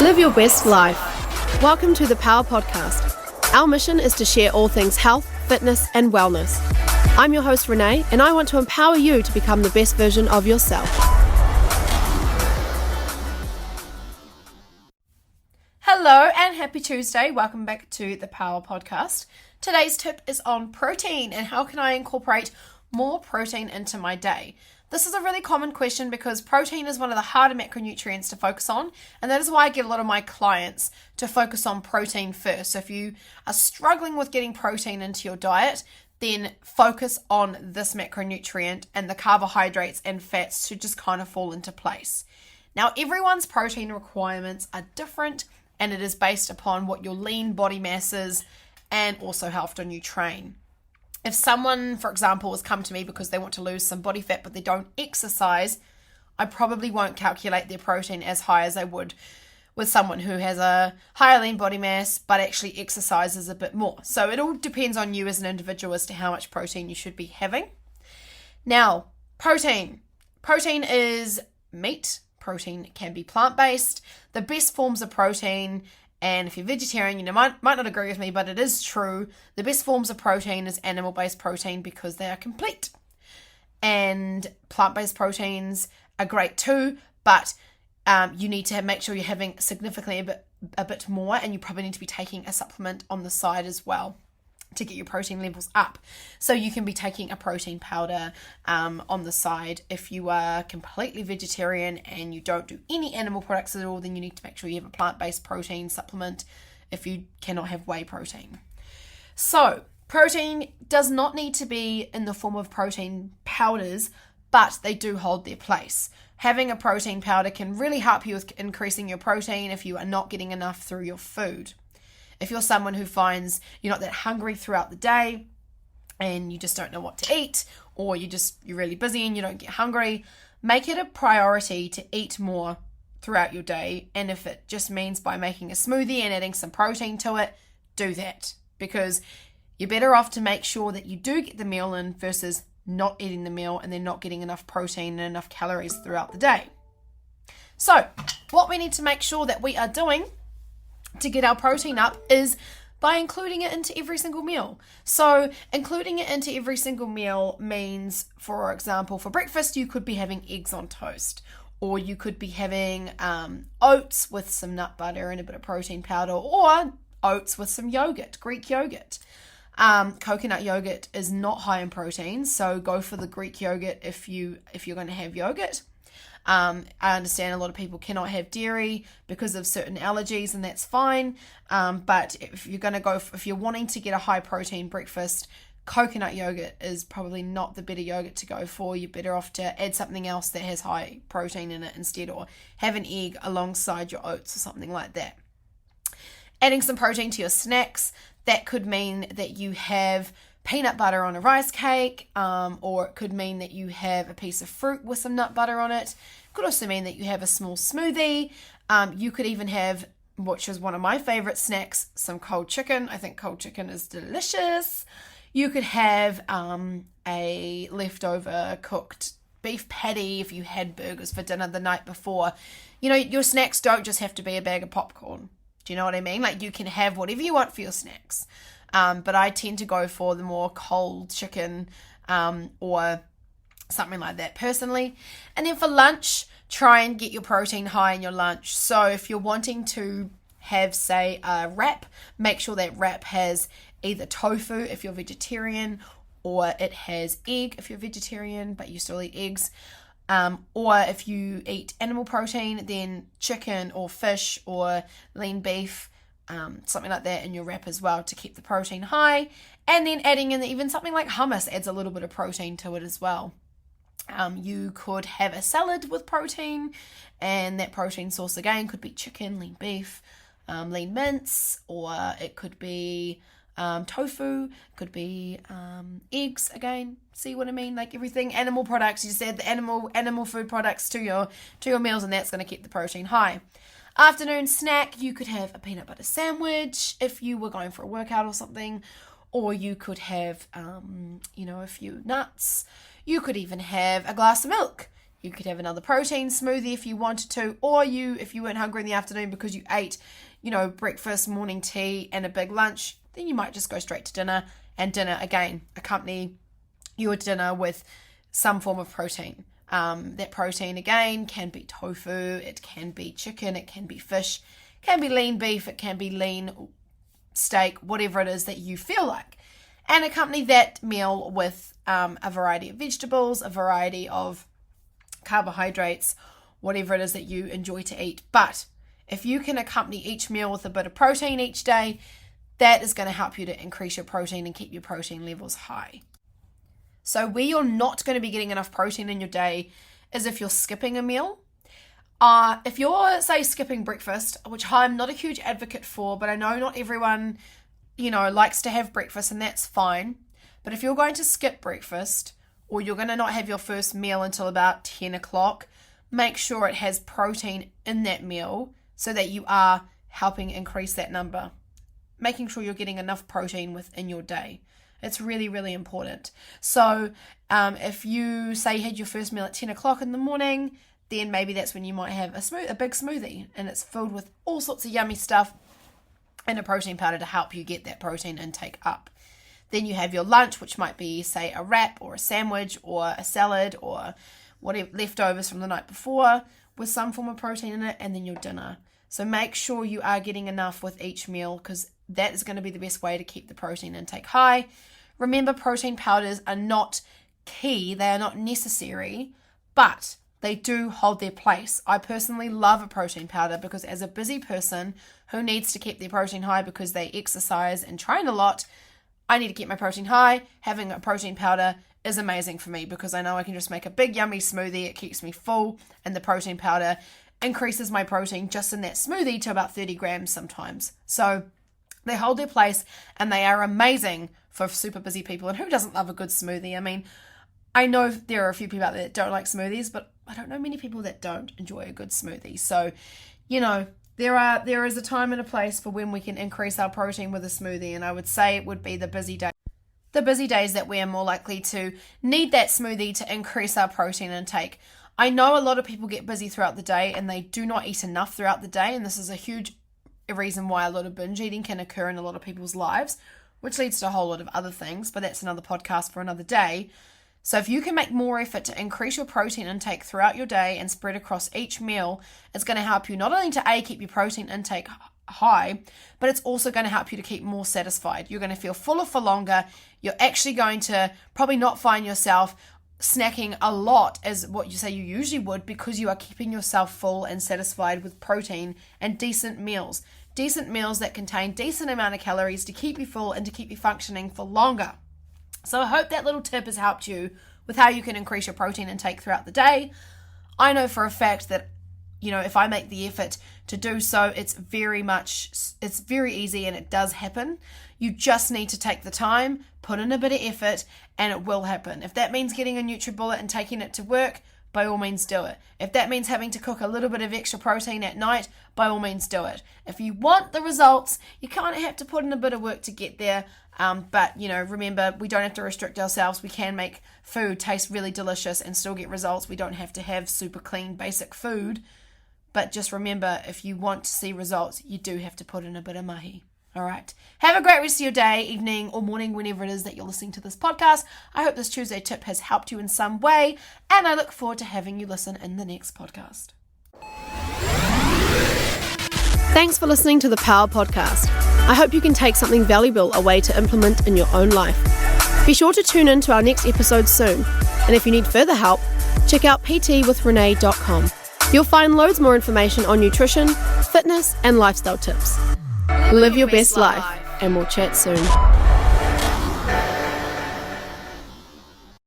Live your best life. Welcome to the Power Podcast. Our mission is to share all things health, fitness, and wellness. I'm your host, Renee, and I want to empower you to become the best version of yourself. Hello and happy Tuesday. Welcome back to the Power Podcast. Today's tip is on protein and how can I incorporate more protein into my day. This is a really common question because protein is one of the harder macronutrients to focus on, and that is why I get a lot of my clients to focus on protein first. So if you are struggling with getting protein into your diet, then focus on this macronutrient, and the carbohydrates and fats should just kind of fall into place. Now, everyone's protein requirements are different, and it is based upon what your lean body mass is and also how often you train. If someone, for example, has come to me because they want to lose some body fat but they don't exercise, I probably won't calculate their protein as high as I would with someone who has a higher lean body mass but actually exercises a bit more. So it all depends on you as an individual as to how much protein you should be having. Now, protein. Protein is meat. Protein can be plant-based. The best forms of protein, and if you're vegetarian, you might not agree with me, but it is true. The best forms of protein is animal-based protein because they are complete. And plant-based proteins are great too, but you need to make sure you're having significantly a bit more, and you probably need to be taking a supplement on the side as well to get your protein levels up. So you can be taking a protein powder on the side. If you are completely vegetarian and you don't do any animal products at all, then you need to make sure you have a plant-based protein supplement if you cannot have whey protein. So protein does not need to be in the form of protein powders, but they do hold their place. Having a protein powder can really help you with increasing your protein if you are not getting enough through your food. If you're someone who finds you're not that hungry throughout the day and you just don't know what to eat, or you're really busy and you don't get hungry, make it a priority to eat more throughout your day. And if it just means by making a smoothie and adding some protein to it, do that, because you're better off to make sure that you do get the meal in versus not eating the meal and then not getting enough protein and enough calories throughout the day. So what we need to make sure that we are doing to get our protein up is by including it into every single meal. So including it into every single meal means, for example, for breakfast, you could be having eggs on toast, or you could be having oats with some nut butter and a bit of protein powder, or oats with some yogurt, Greek yogurt. Coconut yogurt is not high in protein, so go for the Greek yogurt if you're going to have yogurt. I understand a lot of people cannot have dairy because of certain allergies, and that's fine. But if you're wanting to get a high protein breakfast, coconut yogurt is probably not the better yogurt to go for. You're better off to add something else that has high protein in it instead, or have an egg alongside your oats or something like that. Adding some protein to your snacks, that could mean that you have peanut butter on a rice cake, or it could mean that you have a piece of fruit with some nut butter on it. It could also mean that you have a small smoothie. You could even have, which is one of my favorite snacks, some cold chicken. I think cold chicken is delicious. You could have a leftover cooked beef patty if you had burgers for dinner the night before. Your snacks don't just have to be a bag of popcorn. Do you know what I mean? Like, you can have whatever you want for your snacks. But I tend to go for the more cold chicken or something like that personally. And then for lunch, try and get your protein high in your lunch. So if you're wanting to have, say, a wrap, make sure that wrap has either tofu if you're vegetarian, or it has egg if you're vegetarian but you still eat eggs. Or if you eat animal protein, then chicken or fish or lean beef, something like that in your wrap as well to keep the protein high. And then adding in even something like hummus adds a little bit of protein to it as well. You could have a salad with protein, and that protein source again could be chicken, lean beef, lean mince, or it could be tofu, could be eggs again. See what I mean? Like everything, animal products, you just add the animal food products to your meals, and that's going to keep the protein high. Afternoon snack, you could have a peanut butter sandwich if you were going for a workout or something, or you could have a few nuts. You could even have a glass of milk. You could have another protein smoothie if you wanted to, or if you weren't hungry in the afternoon because you ate, breakfast, morning tea, and a big lunch, then you might just go straight to dinner, and dinner, again, accompany your dinner with some form of protein. That protein, again, can be tofu, it can be chicken, it can be fish, it can be lean beef, it can be lean steak, whatever it is that you feel like. And accompany that meal with a variety of vegetables, a variety of carbohydrates, whatever it is that you enjoy to eat. But if you can accompany each meal with a bit of protein each day, that is going to help you to increase your protein and keep your protein levels high. So where you're not going to be getting enough protein in your day is if you're skipping a meal. If you're, say, skipping breakfast, which I'm not a huge advocate for, but I know not everyone, likes to have breakfast, and that's fine. But if you're going to skip breakfast, or you're going to not have your first meal until about 10 o'clock, make sure it has protein in that meal so that you are helping increase that number. Making sure you're getting enough protein within your day. It's really, really important. So if you say you had your first meal at 10 o'clock in the morning, then maybe that's when you might have a big smoothie, and it's filled with all sorts of yummy stuff and a protein powder to help you get that protein intake up. Then you have your lunch, which might be, say, a wrap or a sandwich or a salad or whatever leftovers from the night before with some form of protein in it, and then your dinner. So make sure you are getting enough with each meal, because that is going to be the best way to keep the protein intake high. Remember, protein powders are not key, they are not necessary, but they do hold their place. I personally love a protein powder because as a busy person who needs to keep their protein high because they exercise and train a lot, I need to keep my protein high. Having a protein powder is amazing for me because I know I can just make a big yummy smoothie. It keeps me full, and the protein powder increases my protein just in that smoothie to about 30 grams sometimes. So they hold their place, and they are amazing for super busy people. And who doesn't love a good smoothie? I mean, I know there are a few people out there that don't like smoothies, but I don't know many people that don't enjoy a good smoothie. So, there is a time and a place for when we can increase our protein with a smoothie, and I would say it would be the busy days that we are more likely to need that smoothie to increase our protein intake. I know a lot of people get busy throughout the day and they do not eat enough throughout the day, and this is a huge reason why a lot of binge eating can occur in a lot of people's lives, which leads to a whole lot of other things, but that's another podcast for another day. So if you can make more effort to increase your protein intake throughout your day and spread across each meal, it's going to help you not only to keep your protein intake high, but it's also going to help you to keep more satisfied. You're going to feel fuller for longer. You're actually going to probably not find yourself snacking a lot as what you say you usually would, because you are keeping yourself full and satisfied with protein and decent meals that contain decent amount of calories to keep you full and to keep you functioning for longer. So I hope that little tip has helped you with how you can increase your protein intake throughout the day. I know for a fact that, if I make the effort to do so, it's very easy, and it does happen. You just need to take the time, put in a bit of effort, and it will happen. If that means getting a NutriBullet and taking it to work, by all means do it. If that means having to cook a little bit of extra protein at night, by all means do it. If you want the results, you kind of have to put in a bit of work to get there. But remember, we don't have to restrict ourselves. We can make food taste really delicious and still get results. We don't have to have super clean, basic food. But just remember, if you want to see results, you do have to put in a bit of mahi. All right. Have a great rest of your day, evening, or morning, whenever it is that you're listening to this podcast. I hope this Tuesday tip has helped you in some way, and I look forward to having you listen in the next podcast. Thanks for listening to the Power Podcast. I hope you can take something valuable away to implement in your own life. Be sure to tune in to our next episode soon. And if you need further help, check out ptwithrenee.com. You'll find loads more information on nutrition, fitness, and lifestyle tips. Live your best life, and we'll chat soon.